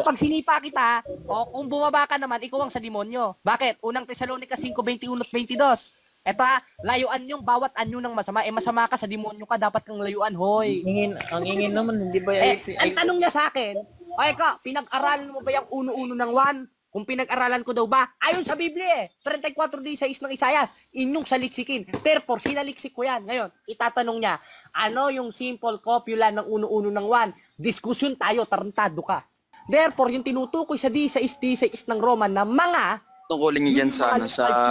pag sinipa kita, o kung bumaba ka naman, ikaw ang sa demonyo. Bakit? Unang Tesalonica 5:21 at 22. Eto layuan yung bawat anyo ng masama. Masama ka sa demonyo ka, dapat kang layuan, hoy. Ang ingin naman, hindi ba Ang tanong niya sa akin, ay ka, pinag-aralan mo ba yung uno-uno ng 1? Kung pinag-aralan ko daw ba? Ayon sa Biblia 34:16 ng Isayas, inyong saliksikin. Therefore, sinaliksik ko yan. Ngayon, itatanong niya, ano yung simple copula ng uno-uno ng 1? Diskusyon tayo, tarantado ka. Therefore, yung tinutukoy sa D6 ng Roman na mga tungkulin niyo yan sa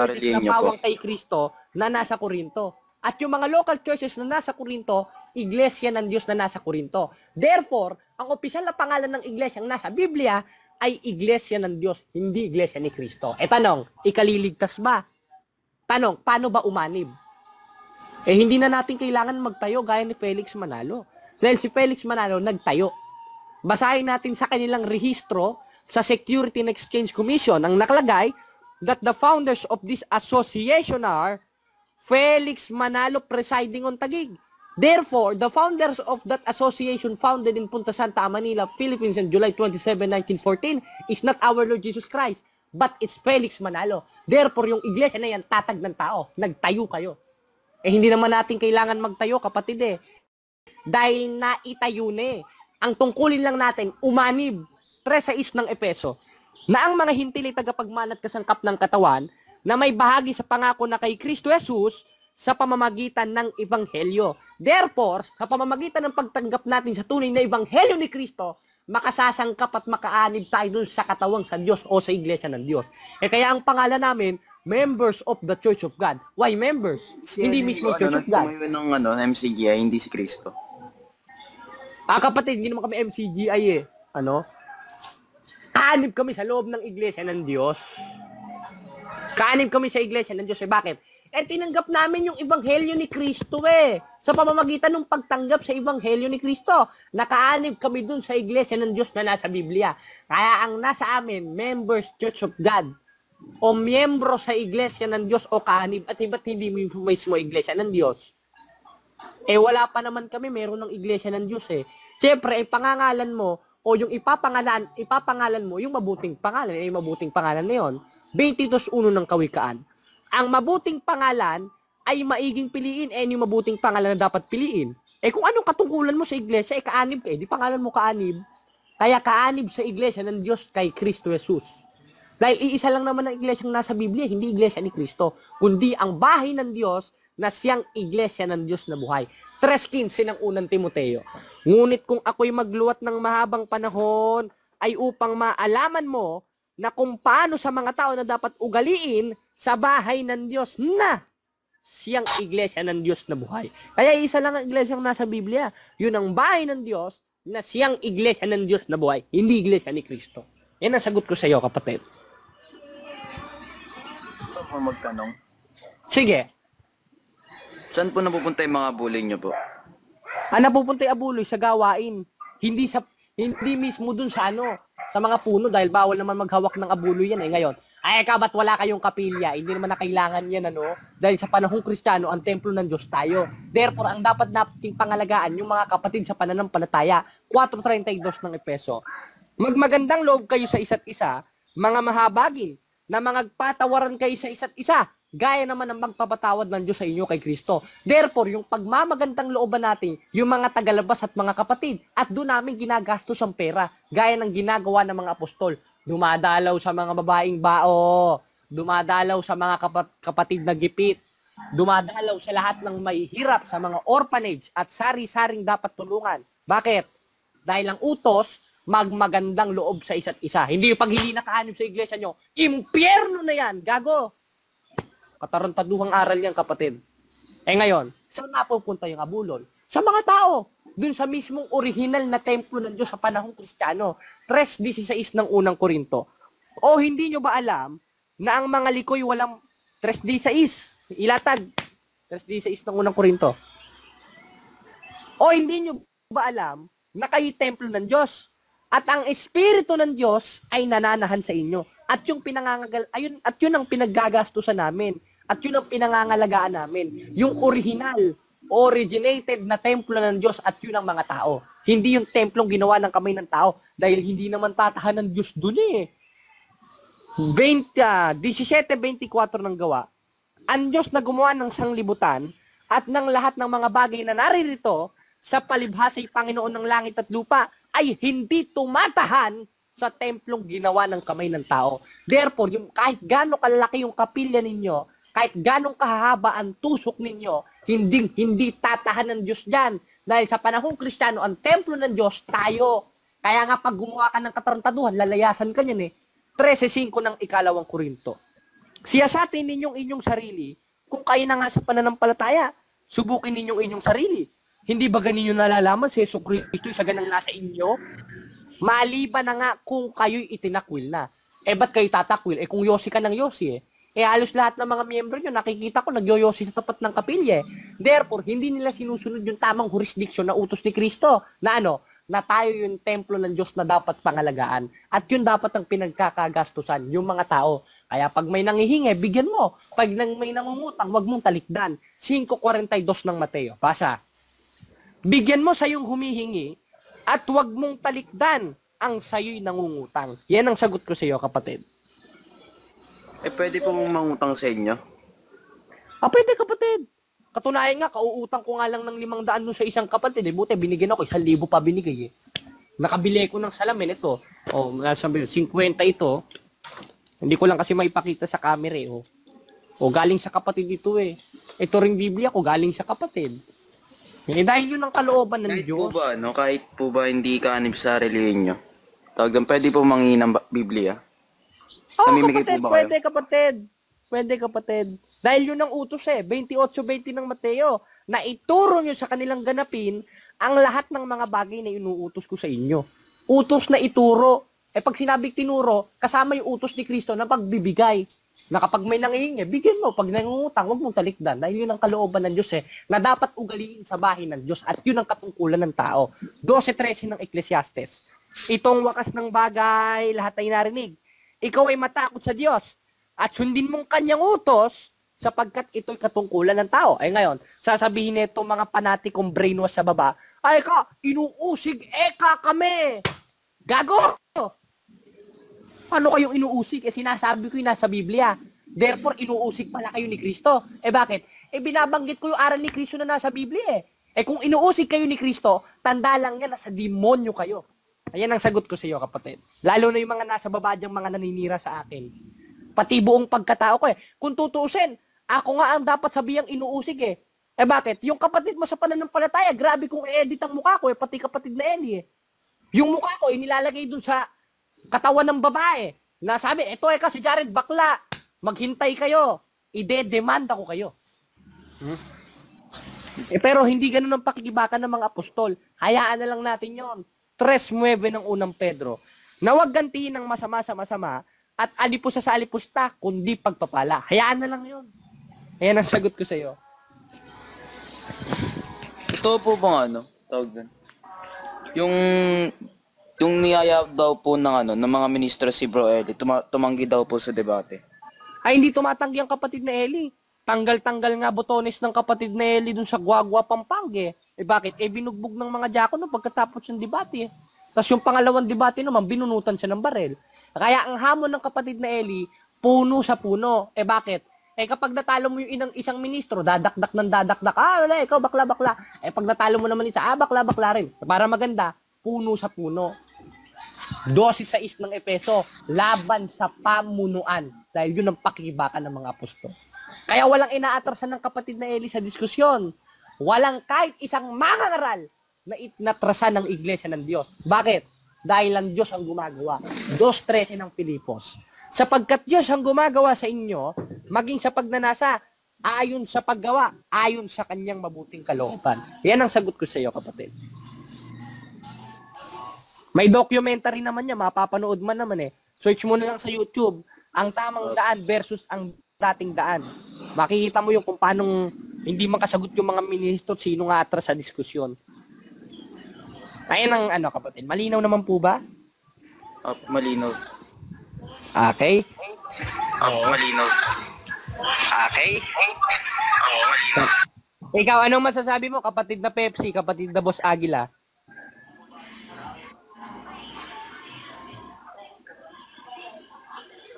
reliyon niyo po. Kay Kristo na nasa Korinto. At yung mga local churches na nasa Korinto, iglesia ng Diyos na nasa Korinto. Therefore, ang opisyal na pangalan ng iglesia ang nasa Biblia ay iglesia ng Diyos, hindi iglesia ni Kristo. Tanong, ikaliligtas ba? Tanong, paano ba umanib? Hindi na natin kailangan magtayo gaya ni Felix Manalo. Dahil si Felix Manalo nagtayo. Basahin natin sa kanilang rehistro sa Security and Exchange Commission ang nakalagay that the founders of this association are Felix Manalo presiding on Taguig. Therefore, the founders of that association founded in Punta Santa, Manila, Philippines on July 27, 1914 is not our Lord Jesus Christ, but it's Felix Manalo. Therefore, yung iglesia na yan, tatag ng tao. Nagtayo kayo. Hindi naman natin kailangan magtayo, kapatid Dahil naitayo na Ang tungkulin lang natin, umanib. 3:6 ng Efeso, na ang mga hintili tagapagmanat kasangkap ng katawan na may bahagi sa pangako na kay Kristo Jesus sa pamamagitan ng Ebanghelyo. Therefore, sa pamamagitan ng pagtanggap natin sa tunay na Ebanghelyo ni Kristo, makasasangkap at makaanib tayo dun sa katawang sa Diyos o sa iglesia ng Diyos. Kaya ang pangalan namin, Members of the Church of God. Why members? Hindi mismo Church of God. Ng MCGI, hindi si Kristo. Kapatid, hindi naman kami MCGI Kaanib kami sa loob ng iglesia ng Diyos. Kaanib kami sa iglesia ng Diyos. Bakit? Tinanggap namin yung Ebanghelyo ni Kristo Sa pamamagitan ng pagtanggap sa Ebanghelyo ni Kristo. Nakaanib kami dun sa iglesia ng Diyos na nasa Biblia. Kaya ang nasa amin, members Church of God, o miyembro sa iglesia ng Diyos o kaanib, at iba't hindi mismo iglesia ng Diyos. Wala pa naman kami, meron ng iglesia ng Diyos Siyempre, pangangalan mo, o yung ipapangalan mo yung mabuting pangalan, yung mabuting pangalan na yun. 22:1 ng Kawikaan. Ang mabuting pangalan ay maiging piliin, yung mabuting pangalan na dapat piliin. Kung anong katungkulan mo sa iglesia, kaanib ka, di pangalan mo kaanib. Kaya kaanib sa iglesia ng Diyos kay Kristo Jesus. Dahil iisa lang naman ang iglesyang nasa Biblia, hindi iglesia ni Kristo, kundi ang bahay ng Diyos na siyang iglesia ng Diyos na buhay. 3:15 ng unang Timoteo. Ngunit kung ako'y magluwat ng mahabang panahon, ay upang maalaman mo na kung paano sa mga tao na dapat ugaliin sa bahay ng Diyos na siyang iglesia ng Diyos na buhay. Kaya isa lang ang iglesyang nasa Biblia. Yun ang bahay ng Diyos na siyang iglesia ng Diyos na buhay, hindi iglesia ni Kristo. Yan ang sagot ko sa iyo, kapatid. Ito po magtanong. Sige. Saan po napupunta yung mga bully nyo po? Napupunta yung abuloy sa gawain. Hindi mismo dun sa sa mga puno dahil bawal naman maghawak ng abuloy yan ngayon. Ba't wala kayong kapilya? Hindi naman na kailangan yan dahil sa panahong Kristiyano ang templo ng Diyos tayo. Therefore, ang dapat nating pangalagaan yung mga kapatid sa pananampalataya. 4:32 ng Efeso. Magmagandang loob kayo sa isa't isa, mga mahabagin, na mangagpatawaran kayo sa isa't isa, gaya naman ng magpapatawad ng Diyos sa inyo kay Kristo. Therefore, yung pagmamagandang looban natin, yung mga tagalabas at mga kapatid, at doon namin ginagastos ang pera, gaya ng ginagawa ng mga apostol. Dumadalaw sa mga babaeng bao, dumadalaw sa mga kapatid na gipit, dumadalaw sa lahat ng may hirap, sa mga orphanage, at sari-saring dapat tulungan. Bakit? Dahil ang utos, magmagandang loob sa isa't isa. Hindi yung pag hindi nakahanip sa iglesia nyo, impyerno na yan, gago. Katarantaduhang aral yan, kapatid. Ngayon, saan napupunta yung abuloy? Sa mga tao. Dun sa mismong original na templo ng Diyos sa panahong Kristiyano. 3:16 ng unang Korinto. O hindi nyo ba alam na ang mga likoy walang 3:16? Ilatag. 3:16 ng unang Korinto. O hindi nyo ba alam na kayo templo ng Diyos? At ang Espiritu ng Diyos ay nananahan sa inyo. At yun ang pinaggagastusan namin. At yun ang pinangangalagaan namin. Yung original originated na templo ng Diyos at yun ang mga tao. Hindi yung templong ginawa ng kamay ng tao dahil hindi naman tatahan ng Diyos dun eh. 17:24 ng gawa, ang Diyos na gumawa ng sanglibutan at ng lahat ng mga bagay na naririto sa palibhasay Panginoon ng langit at lupa ay hindi tumatahan sa templong ginawa ng kamay ng tao. Therefore, yung kahit gaano kalaki yung kapilya ninyo, kahit gaano kahahaba ang tusok ninyo, hindi tatahan ng Diyos diyan. Dahil sa panahong Kristiyano, ang templo ng Diyos tayo. Kaya nga pag gumawa ka ng katarantaduhan, lalayasan ka niyan eh. 13:5 ng ikalawang Korinto. Siyasatin ninyong inyong sarili kung kayo na nga sa pananampalataya. Subukin ninyong inyong sarili. Hindi ba ganinyo nalalaman si Yesu Kristo sa ganang nasa inyo? Maliban na nga kung kayo'y itinakwil na. Ba't kayo tatakwil? Kung yosi ka ng yosi halos lahat ng mga miyembro nyo, nakikita ko, nagyoyosi sa tapat ng kapilya Therefore, hindi nila sinusunod yung tamang jurisdiction na utos ni Kristo. Na na tayo yung templo ng Diyos na dapat pangalagaan. At yun dapat ang pinagkakagastusan, yung mga tao. Kaya pag may nangihingi, bigyan mo. Pag may nangungutang, wag mong talikdan. 5:42 ng Mateo. Basa. Bigyan mo sa yung humihingi at wag mong talikdan ang sayo'y nangungutang. Yan ang sagot ko sa iyo, kapatid. Pwede pong mangutang sa inyo? Pwede, kapatid. Katunayan nga, kauutang ko nga lang ng 500 nun sa isang kapatid. Buti, binigyan ako, 1,000 pa binigay Nakabili ko ng salamin ito. Nasa 50 ito. Hindi ko lang kasi maipakita sa camera galing sa kapatid ito Ito ring Biblia ko, galing sa kapatid. Dahil yun ang kalooban ng Diyos. Kahit po ba hindi kaanib sa relihiyon nyo? Pwede po manghingi ng Biblia? Namimigay kapatid, po ba pwede kapatid. Pwede kapatid. Dahil yun ang utos 28:20 ng Mateo, na ituro nyo sa kanilang ganapin ang lahat ng mga bagay na inuutos ko sa inyo. Utos na ituro. Pag sinabing tinuro, kasama yung utos ni Kristo na pagbibigay. Na kapag may nangihingi, bigyan mo. Pag nangungutang, huwag mong talikdan. Dahil yun ang kalooban ng Diyos na dapat ugaliin sa bahay ng Diyos. At yun ang katungkulan ng tao. 12:13 ng Ecclesiastes. Itong wakas ng bagay, lahat ay narinig. Ikaw ay matakot sa Diyos at sundin mong kanyang utos sapagkat ito'y katungkulan ng tao. Ngayon, sasabihin nito mga panatikong brainwash sa baba, inuusig kami. Gago! Paano kayong inuusig? Sinasabi ko yung nasa Biblia. Therefore, inuusig pala kayo ni Kristo. Bakit? Binabanggit ko yung aral ni Kristo na nasa Biblia kung inuusig kayo ni Kristo, tanda lang yan na sa demonyo kayo. Ayan ang sagot ko sa iyo, kapatid. Lalo na yung mga nasa baba diyang mga naninira sa akin. Pati buong pagkatao ko Kung tutuusin, ako nga ang dapat sabihang inuusig bakit? Yung kapatid mo sa pananampalataya, grabe kung i-edit ang mukha ko pati kapatid na Eli Yung mukha ko, nilalagay dun sa katawan ng babae. Na sabi, ito kasi Jared, bakla. Maghintay kayo. Ide-demanda ko kayo. Pero hindi ganun ang pakikibakan ng mga apostol. Hayaan na lang natin yon. 3:9 ng unang Pedro. Na huwag gantihin ng masama sa masama at alipusta sa alipusta, kundi pagpapala. Hayaan na lang yon. Ayan ang sagot ko sa iyo. Ito po bang tawag doon? Yung niyaya daw po ng mga ministro si Bro Eddie, tumanggi daw po sa debate. Hindi tumatanggi ang kapatid na Eli. Tanggal-tanggal nga botones ng kapatid na Eli dun sa Guagua, Pampanga bakit? Binugbog ng mga diakono pagkatapos ng debate Tapos yung pangalawang debate naman, binunutan siya ng barel. Kaya ang hamon ng kapatid na Eli, puno sa puno. Bakit? Kapag natalo mo yung isang ministro, dadakdak ng dadakdak. Wala, ikaw bakla-bakla. Pag natalo mo naman isa, bakla-bakla rin. Para maganda, puno sa puno. 12:6 ng Efeso, laban sa pamunuan. Dahil yun ang pakikibakan ng mga apostol. Kaya walang inaatrasan ng kapatid na Eli sa diskusyon. Walang kahit isang mangangaral na itnatrasan ng iglesia ng Diyos. Bakit? Dahil ang Diyos ang gumagawa. 2:13 ng Pilipos. Sapagkat Diyos ang gumagawa sa inyo, maging sa pagnanasa, ayon sa paggawa, ayon sa kanyang mabuting kalooban. Yan ang sagot ko sa iyo, kapatid. May documentary naman niya, mapapanood man naman Search mo na lang sa YouTube, ang tamang daan versus ang dating daan. Makikita mo yung kung paanong hindi makasagot yung mga ministro, sino nga atras sa diskusyon. Ayun ang kapatid. Malinaw naman po ba? Malinaw. Okay. Malinaw. Okay. Malinaw. Ikaw, anong masasabi mo, kapatid na Pepsi, kapatid na Boss Agila?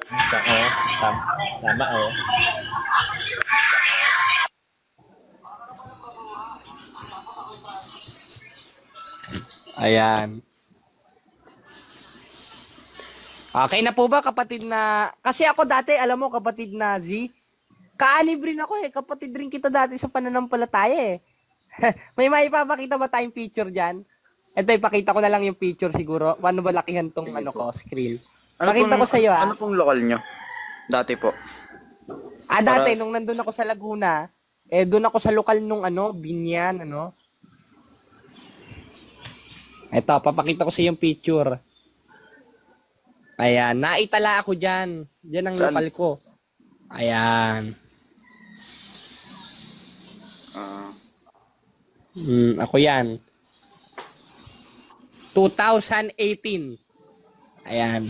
Oo, tama, oh. Ayan. Okay na po ba, kapatid na... Kasi ako dati, alam mo, kapatid na Z, kaanib rin ako eh. Kapatid rin kita dati sa pananampalataya eh. May maipapakita ba tayong picture dyan? Ito, ipakita ko na lang yung picture siguro. Paano ba lakihan tong ano ko, screen? Pakita ko sa iyo Ano pong lokal nyo? Dati po. Dati, Para- nung nandun ako sa Laguna, doon ako sa lokal nung Binyan, Ito, papakita ko sa iyo yung picture. Ayan, naitala ako dyan. Dyan ang Saan? lokal ko. Ayan. Ah, Ako yan. 2018. Ayan.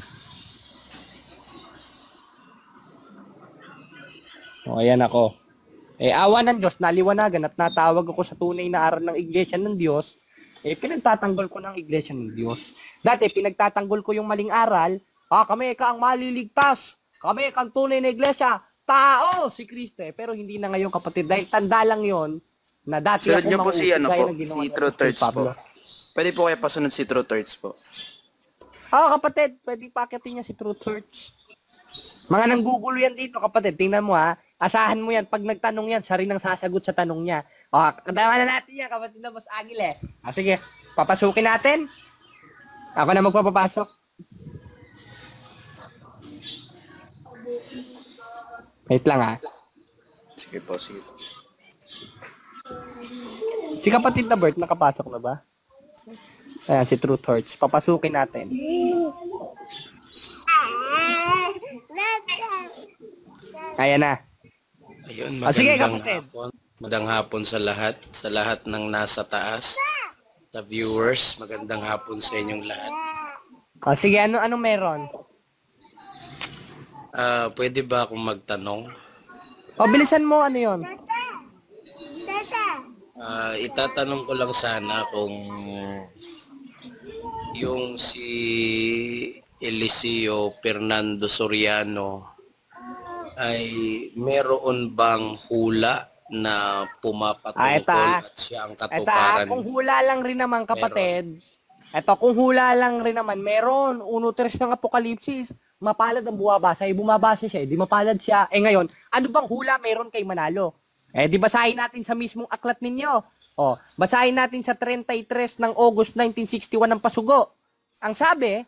O, ayan ako. Awa ng Diyos, naliwanagan at natawag ako sa tunay na aral ng Iglesia ng Diyos. Pinagtatanggol ko ng Iglesia ng Diyos. Dati, pinagtatanggol ko yung maling aral. Kami ka ang maliligtas. Kami ka ang tunay na Iglesia. Tao, si Kristo. Pero hindi na ngayon, kapatid. Dahil tanda lang yon na dati sunod ako nyo po si, mangusig, ano gaya po, ng ginawa si ni True Apostol Thirds po. Pablo. Pwede po kaya pasunod si True Thirds po. Kapatid, pwede pakitin niya si True Church. Mga nanggugulo yan dito, kapatid. Tingnan mo asahan mo yan. Pag nagtanong yan, siya rin ang sasagot sa tanong niya. Kadawa na natin yan, kapatid na Boss Agil eh. Sige, papasukin natin. Ako na magpapapasok. Wait lang Sige po, sige po. Si kapatid na Bert, nakapasok na ba? Ayan, si True Torch. Papasukin natin. Ayan na. Ayun, Sige, magandang kapatid. hapon. Magandang hapon sa lahat ng nasa taas, sa viewers, magandang hapon sa inyong lahat. Sige, anong meron? Pwede ba akong magtanong? Bilisan mo, ano yon? Itatanong ko lang sana kung yung si Eliseo Fernando Soriano ay meron bang hula na pumapatungkol at siya ang katuparan? Kung hula lang rin naman, kapatid. Kung hula lang rin naman, meron. 1:3 ng Apokalipsis. Mapalad ang bumabasa. Bumabasa siya. Di mapalad siya. Ngayon, ano bang hula meron kay Manalo? Di basahin natin sa mismong aklat ninyo. Basahin natin sa 33 ng August 1961 ng Pasugo. Ang sabi,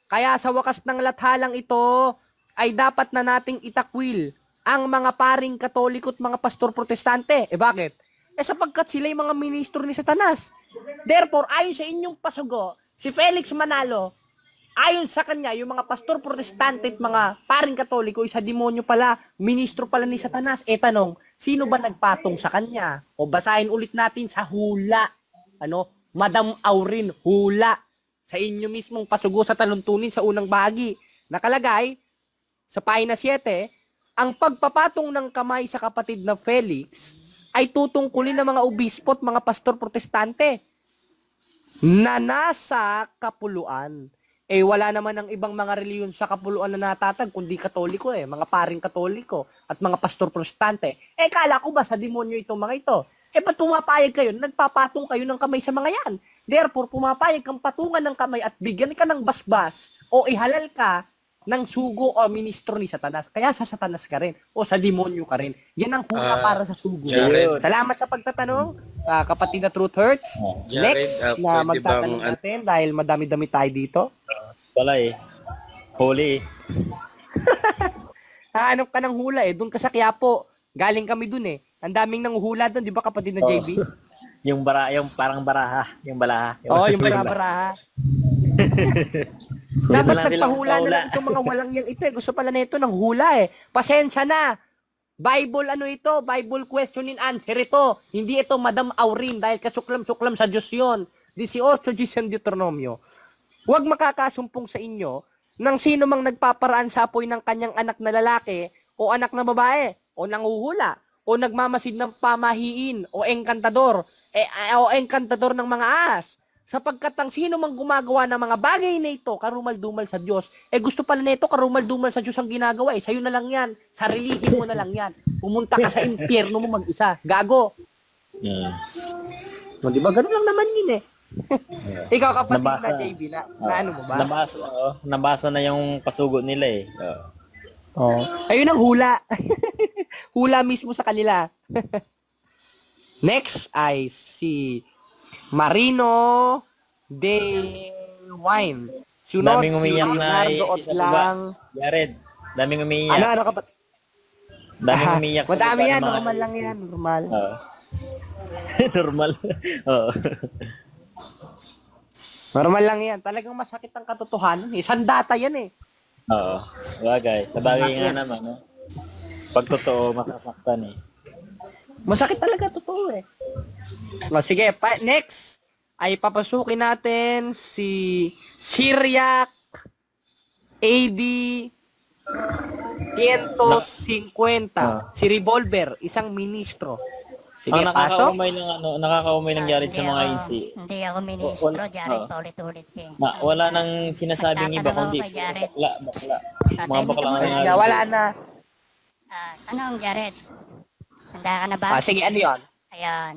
kaya sa wakas ng lathalang ito ay dapat na nating itakwil ang mga paring Katoliko at mga pastor protestante. Bakit? Sapagkat sila yung mga ministro ni Satanas. Therefore, ayon sa inyong Pasugo, si Felix Manalo, ayon sa kanya, yung mga pastor protestante at mga paring Katoliko, isa demonyo pala, ministro pala ni Satanas. Tanong, sino ba nagpatong sa kanya? Basahin ulit natin sa hula. Madam Aurin, hula. Sa inyo mismong Pasugo sa taluntunin sa unang bahagi. Nakalagay, sa pahina 7, ang pagpapatong ng kamay sa kapatid na Felix ay tutungkulin ng mga obispo at mga pastor protestante na nasa kapuluan. Wala naman ng ibang mga reliyon sa kapuluan na natatag, kundi Katoliko mga paring Katoliko at mga pastor protestante. Kala ko ba sa demonyo itong mga ito? Ba't pumapayag kayo? Nagpapatong kayo ng kamay sa mga yan. Therefore, pumapayag kang patungan ng kamay at bigyan ka ng basbas o ihalal ka ng sugo o ministro ni Satanas. Kaya sa Satanas ka rin o sa demonyo ka rin. Yan ang hula para sa sugo. Jared. Salamat sa pagtatanong, kapatid na Truth Hurts. Jared, Next na pwede magtatanong bang- natin dahil madami-dami tayo dito. Wala Holy Hanap ka ng hula doon ka sa Quiapo. Galing kami doon Ang daming nanguhula doon, di ba kapatid na JB? yung parang baraha. Yung balaha. Yung bara-baraha. Dapat nagpahula na lang itong mga walang yang ito Gusto pala na ito ng hula Pasensya na. Bible ito? Bible question and answer ito. Hindi ito Madam Aurin dahil kasuklam-suklam sa Diyos yun. 18:10 ang Deuteronomio. Huwag makakasumpong sa inyo ng sino mang nagpaparaan sa apoy ng kanyang anak na lalaki o anak na babae o nanguhula o nagmamasid ng pamahiin o engkantador o engkantador ng mga ahas. Sapagkat ang sino mang gumagawa ng mga bagay na ito, karumal-dumal sa Diyos, gusto pala nito, karumal-dumal sa Diyos ang ginagawa sa'yo na lang yan, sarilihin mo na lang yan. Pumunta ka sa impyerno mo mag-isa. Gago. No, di ba? Ganun lang naman yun eh. Ikaw kapatid Nabasa. na JB, na ano mo ba? Nabasa na yung pasugo nila eh. Oh. Ayun ang hula. Hula mismo sa kanila. Next ay si Marino de Wine. Sunod Daming si umiyak na Leonardo si Saluba. Otlang. Jared, daming umiyak. Ano kapatid? Daming umiyak sa Madami lupa yan, ng mga normal lang IC. yan, normal. Oo. Normal. Oo. Normal lang yan. Talagang masakit ang katotohanan. Sandata yan eh. Oo. Bagay. Sa bagay nga naman, no? Pag totoo, masasaktan eh. Masakit talaga, totoo eh. O, sige, next ay papasukin natin si Syriac AD 150. Si Revolver, isang ministro. Sige, Ang pasok. nakakaumay ng Jared sa mga IC. Hindi ako ministro, Wala- Jared, oo. paulit-ulit eh. Wala nang sinasabing iba Nagtatanong kundi ako kay Jared. bakla. Mga Tatay, bakla ang hindi nangyari. Wala na. Tanong, Jared. Handa ka na ba? Sige, ano yun? Ayan.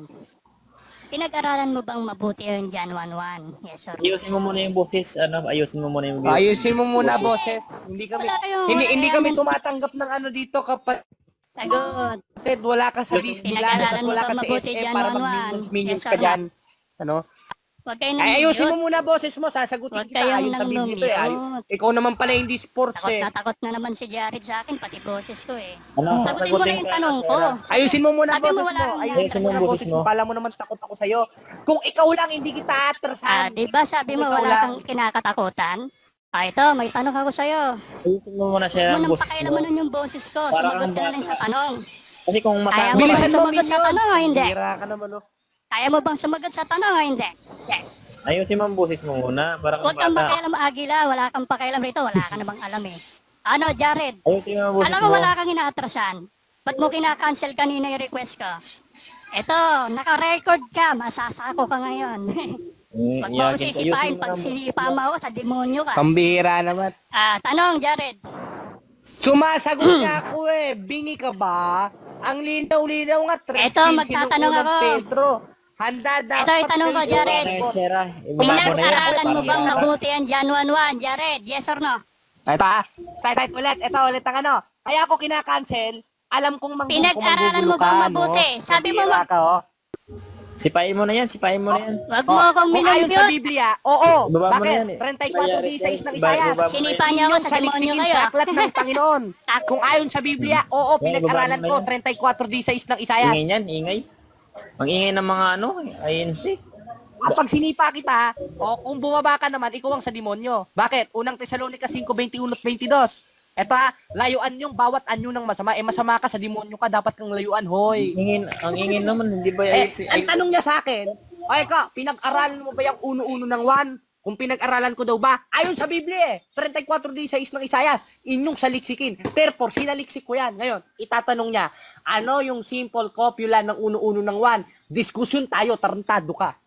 Pinag-aralan mo bang mabuti yung Jan 1-1? Yes or no? Ayusin mo muna yung boses, ayusin mo muna yung video. Ayusin mo muna, boses. Hindi kami Wala kayong- hindi wala kami kayong- tumatanggap ng ano dito kapatid. Sagot. Wala ka sa Disneyland, Pinag-aralan mo wala ba ka sa mabuti SM dyan, para Juan Juan? mag-minions Yes ka or dyan. Ano? Huwag kayo Ay, ayusin mo nang muna boses mo, sasagutin Huwag kita kayong ayon sa nang Biblia ito eh. lumiyot. Ikaw naman pala hindi sports eh. takot na naman si Jared sa akin, pati boses ko eh. Ano? Sagutin mo na yung tanong ko. Ayusin mo muna Sabi mo boses wala mo. kang Ayusin Ayusin mo mo muna yung boses boses mo. mo. Kala mo naman takot ako sa'yo. Kung ikaw lang hindi kita atrasan. Di ba sabi mo Ikaw wala lang. kang kinakatakutan? Ito, may tanong ako sa'yo. Ayusin mo muna siya Huwag ng mo nang boses mo. pakialaman nun yung boses ko. Para Sumagot kang ka na lang sa tanong. Kasi kung Ayaw masama mo Bilisan bang mo, sumagot sa Minion. tanong o hindi? Hira ka naman oh. Kaya mo bang sumagot sa tanong o hindi? Yes. ayusin mo ang boses mo muna. Para Huwag kang kang bata. pakialam, Agila. Wala kang pakialam rito. Wala ka namang alam eh. Ano, Jared? Ayusin mo ang boses Alam mo. mo wala kang inaatrasan. Ba't mo kinakancel kanina yung request ko? Ito, naka-record ka. Masasako ka ngayon. Huwag mo ako sisipahin pag sinipa mo ako sa demonyo ka. Pambihira naman. Tanong, Jared. Sumasagot niya ako eh. Bingi ka ba? Ang linaw-linaw nga. Eto, magtatanong ako. Pedro. Handa dapat. Ito, itanong ko, Jared. Pinag-aralan mo bang mabuti ang Jan 1-1, Jared? Yes or no? Ito ulit. Ito ulit ang ano. Kaya ako kinakancel. Alam kong Pinag-aralan mo bang mabuti? Sabi mo Pambihira ka oh. Sipain mo na yan. Wag mo akong Kung ayon sa minumute. Biblia, oo. Baba mo Bakit? na yan eh. 34:16 ng Isayas. Baba mo na yan. Sinipa niya ako sa demonyo Saliksigin kayo. sa aklat ng Panginoon. Kung ayon sa Biblia, oo, pinag-aralan ko, 34:16 ng Isayas. Ingay yan, ingay. Ang ingay ng mga INC. Kapag sinipa kita, o kung bumaba ka naman, ikaw ang sa demonyo. Bakit? Unang Tesalonica 5:21 at 22. Eto layuan yung bawat anyo ng masama. Masama ka sa demonyo ka, dapat kang layuan, hoy. Ang ingay naman, hindi ba Ang tanong niya sa akin, ay ka, pinag-aralan mo ba yung uno-uno ng 1? Kung pinag-aralan ko daw ba? Ayon sa Biblia 34:16 ng Isayas, inyong saliksikin. Therefore, sinaliksik ko yan. Ngayon, itatanong niya, ano yung simple copula ng uno-uno ng 1? Diskusyon tayo, tarantado ka.